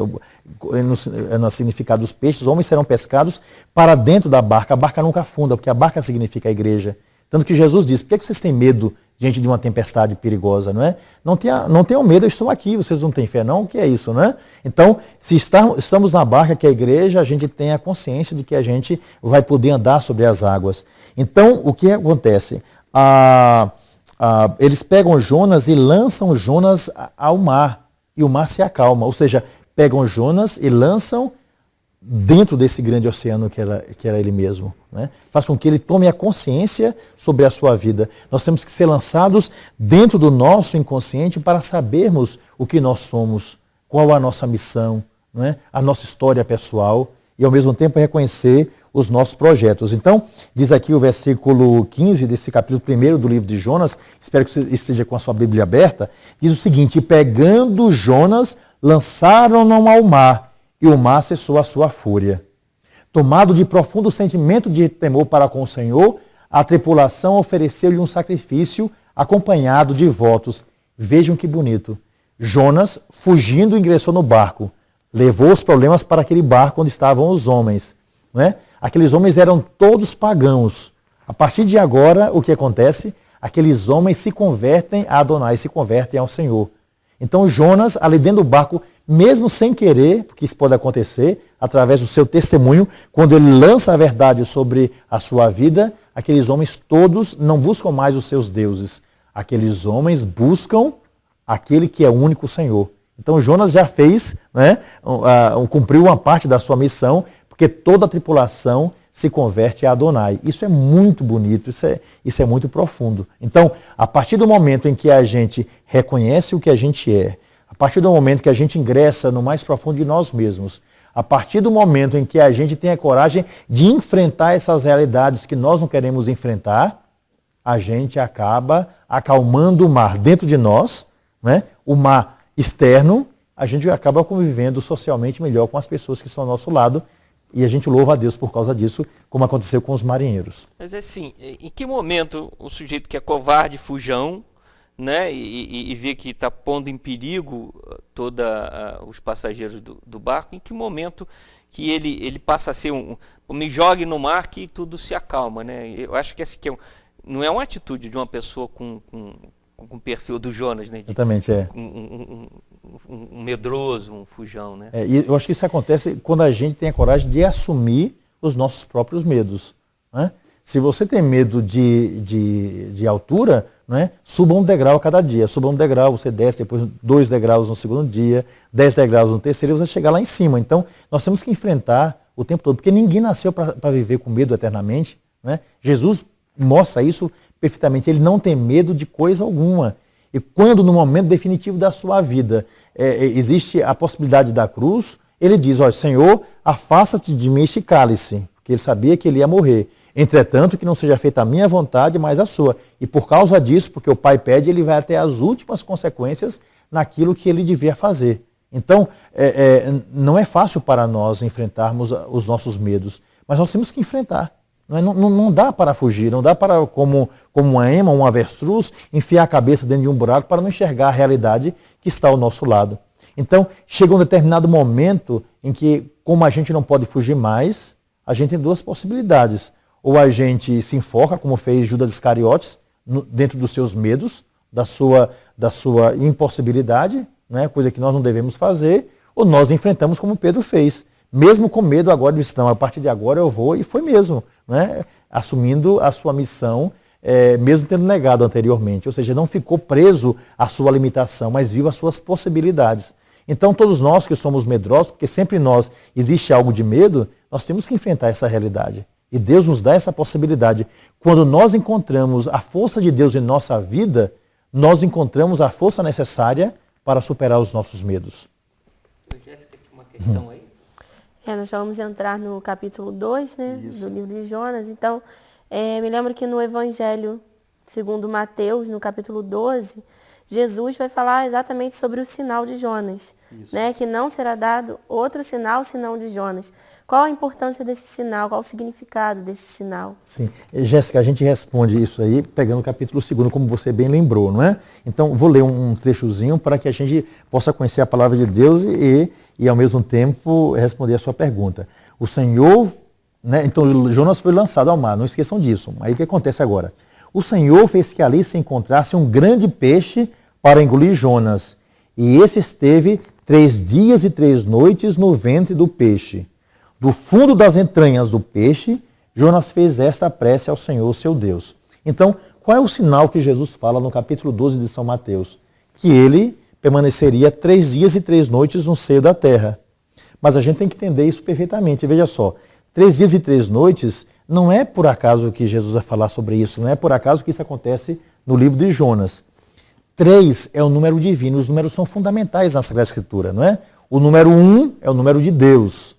No significado dos peixes, homens serão pescados para dentro da barca. A barca nunca afunda, porque a barca significa a igreja. Tanto que Jesus disse, por que vocês têm medo diante de uma tempestade perigosa, não é? Não tenham medo, eu estou aqui, vocês não têm fé não? O que é isso, não é? Então, se estamos na barca, que é a igreja, a gente tem a consciência de que a gente vai poder andar sobre as águas. Então, o que acontece? Eles pegam Jonas e lançam Jonas ao mar, e o mar se acalma. Ou seja, pegam Jonas e lançam dentro desse grande oceano que era ele mesmo. Né? Faz com que ele tome a consciência sobre a sua vida. Nós temos que ser lançados dentro do nosso inconsciente para sabermos o que nós somos, qual a nossa missão, né? A nossa história pessoal e ao mesmo tempo reconhecer os nossos projetos. Então, diz aqui o versículo 15 desse capítulo 1 do livro de Jonas, espero que você esteja com a sua Bíblia aberta, diz o seguinte: pegando Jonas, lançaram-no ao mar, e o mar cessou a sua fúria. Tomado de profundo sentimento de temor para com o Senhor, a tripulação ofereceu-lhe um sacrifício acompanhado de votos. Vejam que bonito. Jonas, fugindo, ingressou no barco. Levou os problemas para aquele barco onde estavam os homens. Né? Aqueles homens eram todos pagãos. A partir de agora, o que acontece? Aqueles homens se convertem a Adonai, se convertem ao Senhor. Então Jonas, ali dentro do barco, mesmo sem querer, porque isso pode acontecer, através do seu testemunho, quando ele lança a verdade sobre a sua vida, aqueles homens todos não buscam mais os seus deuses. Aqueles homens buscam aquele que é o único Senhor. Então Jonas já fez, né, cumpriu uma parte da sua missão, porque toda a tripulação se converte a Adonai. Isso é muito bonito, isso é muito profundo. Então, a partir do momento em que a gente reconhece o que a gente é, a partir do momento que a gente ingressa no mais profundo de nós mesmos, a partir do momento em que a gente tem a coragem de enfrentar essas realidades que nós não queremos enfrentar, a gente acaba acalmando o mar dentro de nós, né? O mar externo, a gente acaba convivendo socialmente melhor com as pessoas que estão ao nosso lado, e a gente louva a Deus por causa disso, como aconteceu com os marinheiros. Mas assim, em que momento o sujeito que é covarde, fujão, né, e vê que está pondo em perigo todos os passageiros do barco, em que momento que ele passa a ser me jogue no mar que tudo se acalma, né? Eu acho que essa aqui não é uma atitude de uma pessoa com o perfil do Jonas, né? Exatamente, é. Um medroso, um fujão, né? E eu acho que isso acontece quando a gente tem a coragem de assumir os nossos próprios medos. Né? Se você tem medo de altura, né? Suba um degrau a cada dia. Suba um degrau, você desce, depois 2 degraus no segundo dia, 10 degraus no terceiro, e você chegar lá em cima. Então, nós temos que enfrentar o tempo todo, porque ninguém nasceu para viver com medo eternamente. Né? Jesus mostra isso perfeitamente. Ele não tem medo de coisa alguma. E quando no momento definitivo da sua vida existe a possibilidade da cruz, ele diz: olha, Senhor, afasta-te de mim este cálice, porque ele sabia que ele ia morrer. Entretanto, que não seja feita a minha vontade, mas a sua. E por causa disso, porque o Pai pede, ele vai até as últimas consequências naquilo que ele devia fazer. Então, não é fácil para nós enfrentarmos os nossos medos, mas nós temos que enfrentar. Não dá para fugir, não dá para, como uma ema, um avestruz, enfiar a cabeça dentro de um buraco para não enxergar a realidade que está ao nosso lado. Então, chega um determinado momento em que, como a gente não pode fugir mais, a gente tem 2 possibilidades. Ou a gente se enfoca, como fez Judas Iscariotes, dentro dos seus medos, da sua impossibilidade, né, coisa que nós não devemos fazer, ou nós enfrentamos como Pedro fez. Mesmo com medo agora, ele disse: não, a partir de agora eu vou, e foi mesmo, né? Assumindo a sua missão, mesmo tendo negado anteriormente. Ou seja, não ficou preso à sua limitação, mas viu as suas possibilidades. Então, todos nós que somos medrosos, porque sempre em nós existe algo de medo, nós temos que enfrentar essa realidade. E Deus nos dá essa possibilidade. Quando nós encontramos a força de Deus em nossa vida, nós encontramos a força necessária para superar os nossos medos. Jéssica, tem uma questão aí? Nós vamos entrar no capítulo 2, né, do livro de Jonas. Então, me lembro que no Evangelho segundo Mateus, no capítulo 12, Jesus vai falar exatamente sobre o sinal de Jonas, né, que não será dado outro sinal senão de Jonas. Qual a importância desse sinal? Qual o significado desse sinal? Sim. Jéssica, a gente responde isso aí pegando o capítulo 2, como você bem lembrou, não é? Então, vou ler um trechozinho para que a gente possa conhecer a palavra de Deus e ao mesmo tempo, responder a sua pergunta. O Senhor, né, então Jonas foi lançado ao mar, não esqueçam disso. Aí o que acontece agora? O Senhor fez que ali se encontrasse um grande peixe para engolir Jonas. E esse esteve 3 dias e 3 noites no ventre do peixe. Do fundo das entranhas do peixe, Jonas fez esta prece ao Senhor, seu Deus. Então, qual é o sinal que Jesus fala no capítulo 12 de São Mateus? Que ele permaneceria 3 dias e 3 noites no seio da terra. Mas a gente tem que entender isso perfeitamente. Veja só, 3 dias e 3 noites, não é por acaso que Jesus vai falar sobre isso, não é por acaso que isso acontece no livro de Jonas. 3 é o número divino, os números são fundamentais na Sagrada Escritura, não é? O número 1 é o número de Deus.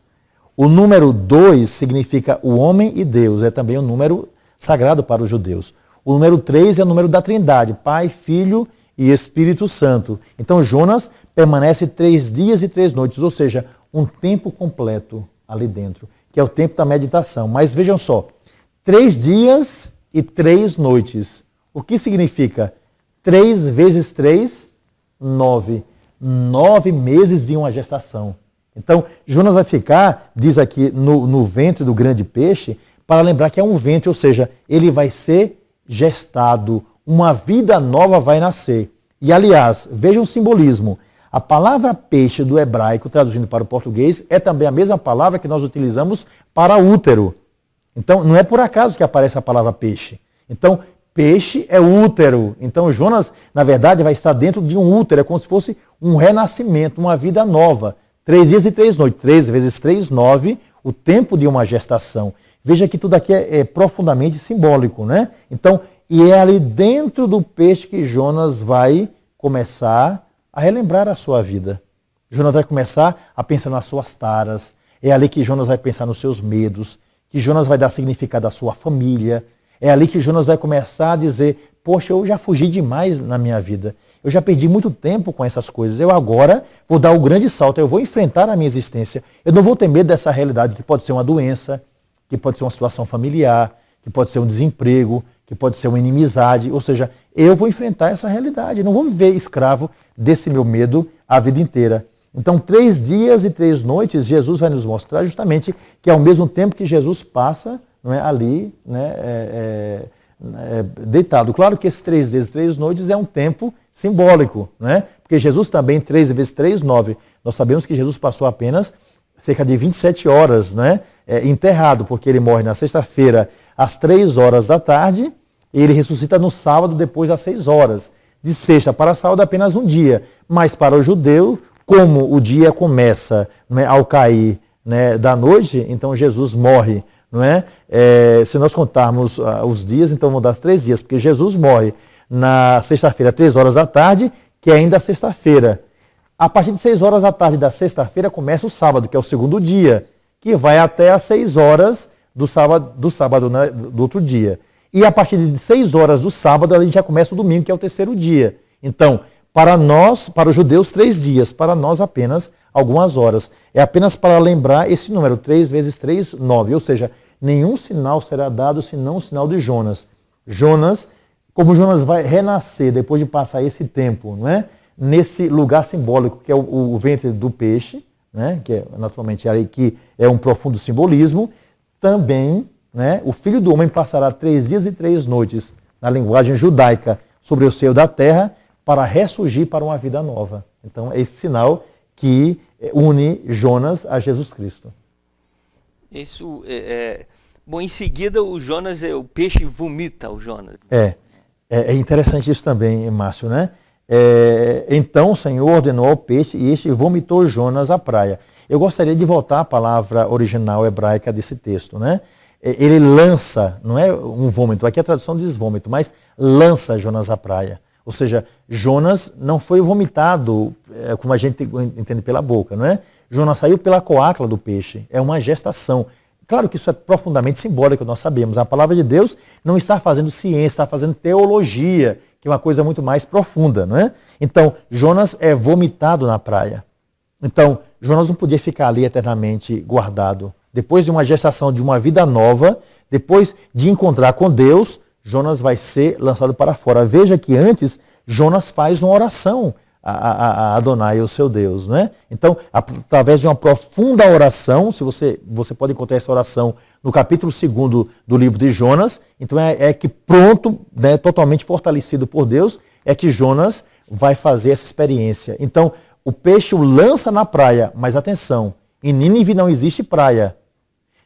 O número 2 significa o homem e Deus, é também um número sagrado para os judeus. O número 3 é o número da Trindade, Pai, Filho e Espírito Santo. Então Jonas permanece 3 dias e 3 noites, ou seja, um tempo completo ali dentro, que é o tempo da meditação. Mas vejam só, 3 dias e 3 noites. O que significa? 3 vezes 3, 9. 9 meses de uma gestação. Então, Jonas vai ficar, diz aqui, no ventre do grande peixe, para lembrar que é um ventre, ou seja, ele vai ser gestado, uma vida nova vai nascer. E, aliás, vejam o simbolismo. A palavra peixe do hebraico, traduzindo para o português, é também a mesma palavra que nós utilizamos para útero. Então, não é por acaso que aparece a palavra peixe. Então, peixe é útero. Então, Jonas, na verdade, vai estar dentro de um útero. É como se fosse um renascimento, uma vida nova. 3 dias e 3 noites. 3 vezes 3, 9, o tempo de uma gestação. Veja que tudo aqui é profundamente simbólico, né? Então, e é ali dentro do peixe que Jonas vai começar a relembrar a sua vida. Jonas vai começar a pensar nas suas taras. É ali que Jonas vai pensar nos seus medos, que Jonas vai dar significado à sua família. É ali que Jonas vai começar a dizer, poxa, eu já fugi demais na minha vida. Eu já perdi muito tempo com essas coisas. Eu agora vou dar o grande salto, eu vou enfrentar a minha existência. Eu não vou ter medo dessa realidade que pode ser uma doença, que pode ser uma situação familiar, que pode ser um desemprego, que pode ser uma inimizade. Ou seja, eu vou enfrentar essa realidade. Eu não vou viver escravo desse meu medo a vida inteira. Então, 3 dias e 3 noites, Jesus vai nos mostrar justamente que ao mesmo tempo que Jesus passa, não é, ali, né, deitado. Claro que esses 3 dias e 3 noites é um tempo simbólico, né? Porque Jesus também, 3 vezes 3, 9. Nós sabemos que Jesus passou apenas cerca de 27 horas, né, enterrado, porque ele morre na sexta-feira às 3 horas da tarde e ele ressuscita no sábado depois às 6 horas. De sexta para sábado apenas um dia, mas para o judeu, como o dia começa, né, ao cair, né, da noite, então Jesus morre. Não é? Se nós contarmos os dias, então vão dar 3 dias, porque Jesus morre na sexta-feira, 3 horas da tarde, que é ainda sexta-feira. A partir de 6 horas da tarde da sexta-feira começa o sábado, que é o segundo dia, que vai até às 6 horas do sábado, né, do outro dia. E a partir de 6 horas do sábado, a gente já começa o domingo, que é o terceiro dia. Então, para nós, para os judeus, 3 dias, para nós apenas algumas horas. É apenas para lembrar esse número, 3 vezes 3, 9, ou seja, nenhum sinal será dado senão o sinal de Jonas. Jonas, como Jonas vai renascer depois de passar esse tempo, não é? Nesse lugar simbólico que é o ventre do peixe, né? Que é naturalmente ali que é um profundo simbolismo, também, né, o Filho do Homem passará 3 dias e 3 noites, na linguagem judaica, sobre o seio da terra, para ressurgir para uma vida nova. Então é esse sinal que une Jonas a Jesus Cristo. Isso bom, em seguida o peixe vomita o Jonas. É interessante isso também, Márcio, né? Então o Senhor ordenou ao peixe e este vomitou Jonas à praia. Eu gostaria de voltar à palavra original hebraica desse texto, né? Ele lança, não é um vômito, aqui a tradução diz vômito, mas lança Jonas à praia. Ou seja, Jonas não foi vomitado, como a gente entende pela boca, não é? Jonas saiu pela coacla do peixe, é uma gestação. Claro que isso é profundamente simbólico, nós sabemos. A palavra de Deus não está fazendo ciência, está fazendo teologia, que é uma coisa muito mais profunda, não é? Então, Jonas é vomitado na praia. Então, Jonas não podia ficar ali eternamente guardado. Depois de uma gestação de uma vida nova, depois de encontrar com Deus, Jonas vai ser lançado para fora. Veja que antes, Jonas faz uma oração a Adonai, o seu Deus, não é? Então, através de uma profunda oração, se você pode encontrar essa oração no capítulo 2 do livro de Jonas, então é que pronto, né, totalmente fortalecido por Deus, é que Jonas vai fazer essa experiência. Então, o peixe o lança na praia, mas atenção, em Nínive não existe praia.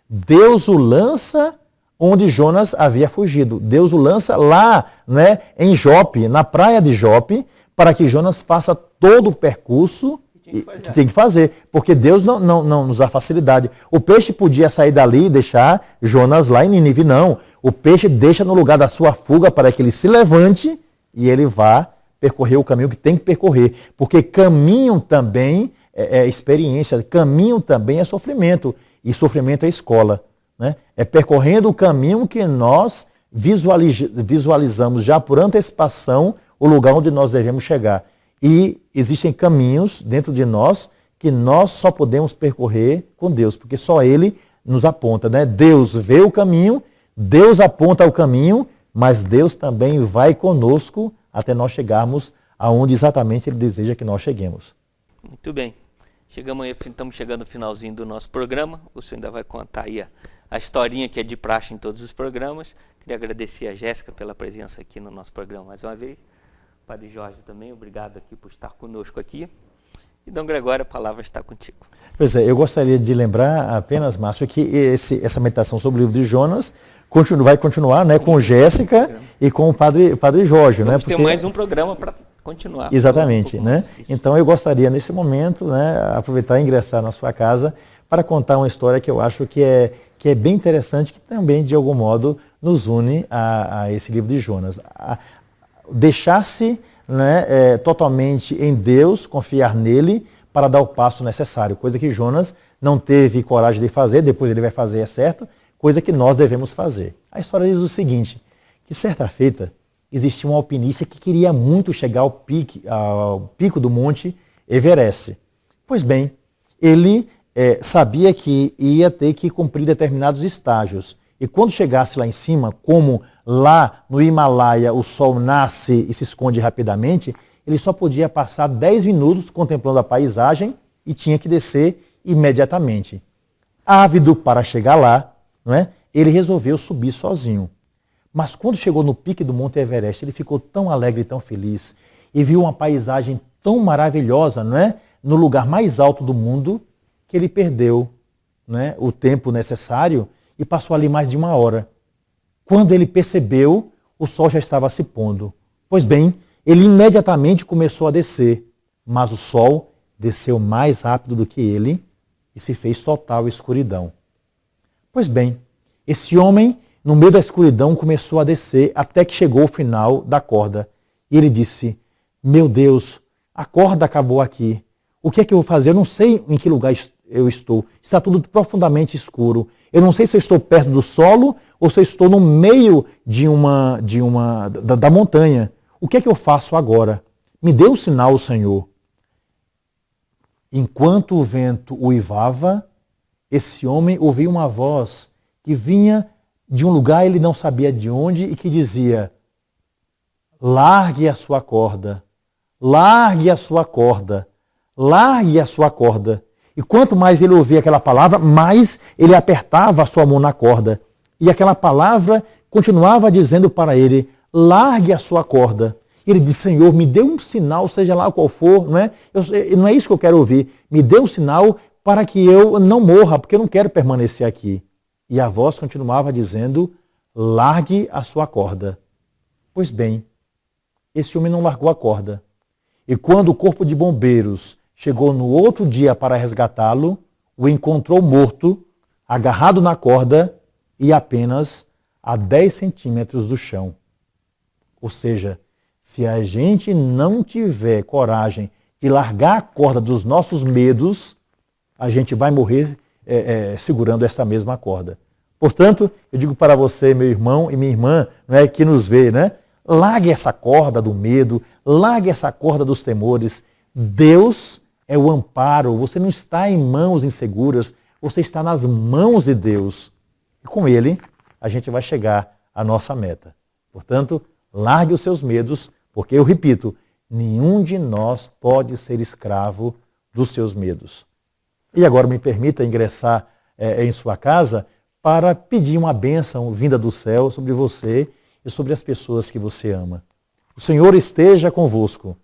Deus o lança onde Jonas havia fugido. Deus o lança lá, né, em Jope, na praia de Jope, para que Jonas faça todo o percurso que tem que fazer, porque Deus não nos dá facilidade. O peixe podia sair dali e deixar Jonas lá em Nínive, não. O peixe deixa no lugar da sua fuga para que ele se levante e ele vá percorrer o caminho que tem que percorrer. Porque caminho também é experiência, caminho também é sofrimento, e sofrimento é escola, né? É percorrendo o caminho que nós visualizamos já por antecipação o lugar onde nós devemos chegar. E existem caminhos dentro de nós que nós só podemos percorrer com Deus, porque só Ele nos aponta, né? Deus vê o caminho, Deus aponta o caminho, mas Deus também vai conosco até nós chegarmos aonde exatamente Ele deseja que nós cheguemos. Muito bem. Estamos chegando no finalzinho do nosso programa. O senhor ainda vai contar aí a historinha que é de praxe em todos os programas. Queria agradecer a Jéssica pela presença aqui no nosso programa mais uma vez. Padre Jorge também, obrigado aqui por estar conosco aqui. E Dom Gregório, a palavra está contigo. Pois é, eu gostaria de lembrar apenas, Márcio, que essa meditação sobre o livro de Jonas vai continuar, né, com Jéssica e com o Padre Jorge. Vamos ter mais um programa para continuar. Exatamente, né? Então eu gostaria nesse momento, né, aproveitar e ingressar na sua casa para contar uma história que eu acho que é bem interessante, que também de algum modo nos une a esse livro de Jonas. Deixar-se, né, totalmente em Deus, confiar nele para dar o passo necessário, coisa que Jonas não teve coragem de fazer, depois ele vai fazer, é certo, coisa que nós devemos fazer. A história diz o seguinte, que certa feita existia um alpinista que queria muito chegar ao pico do Monte Everest. Pois bem, ele sabia que ia ter que cumprir determinados estágios. E quando chegasse lá em cima, como lá no Himalaia o sol nasce e se esconde rapidamente, ele só podia passar 10 minutos contemplando a paisagem e tinha que descer imediatamente. Ávido para chegar lá, não é? Ele resolveu subir sozinho. Mas quando chegou no pique do Monte Everest, ele ficou tão alegre e tão feliz e viu uma paisagem tão maravilhosa, não é? No lugar mais alto do mundo, que ele perdeu, não é, o tempo necessário e passou ali mais de 1 hora. Quando ele percebeu, o sol já estava se pondo. Pois bem, ele imediatamente começou a descer, mas o sol desceu mais rápido do que ele e se fez total escuridão. Pois bem, esse homem, no meio da escuridão, começou a descer até que chegou ao final da corda. E ele disse, meu Deus, a corda acabou aqui. O que é que eu vou fazer? Eu não sei em que lugar eu estou. Está tudo profundamente escuro. Eu não sei se eu estou perto do solo ou se eu estou no meio da montanha. O que é que eu faço agora? Me dê um sinal, Senhor. Enquanto o vento uivava, esse homem ouviu uma voz que vinha de um lugar, ele não sabia de onde, e que dizia, largue a sua corda, largue a sua corda, largue a sua corda. E quanto mais ele ouvia aquela palavra, mais ele apertava a sua mão na corda. E aquela palavra continuava dizendo para ele, largue a sua corda. Ele disse, Senhor, me dê um sinal, seja lá qual for, não é? Não é isso que eu quero ouvir. Me dê um sinal para que eu não morra, porque eu não quero permanecer aqui. E a voz continuava dizendo, largue a sua corda. Pois bem, esse homem não largou a corda. E quando o corpo de bombeiros chegou no outro dia para resgatá-lo, o encontrou morto, agarrado na corda e apenas a 10 centímetros do chão. Ou seja, se a gente não tiver coragem de largar a corda dos nossos medos, a gente vai morrer segurando esta mesma corda. Portanto, eu digo para você, meu irmão e minha irmã, não é, que nos vê, né? Largue essa corda do medo, largue essa corda dos temores. Deus é o amparo, você não está em mãos inseguras, você está nas mãos de Deus. E com Ele, a gente vai chegar à nossa meta. Portanto, largue os seus medos, porque, eu repito, nenhum de nós pode ser escravo dos seus medos. E agora me permita ingressar em sua casa para pedir uma bênção vinda do céu sobre você e sobre as pessoas que você ama. O Senhor esteja convosco.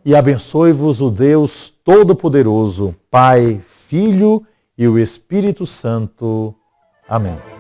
E abençoe-vos o Deus Todo-Poderoso, Pai, Filho e o Espírito Santo. Amém.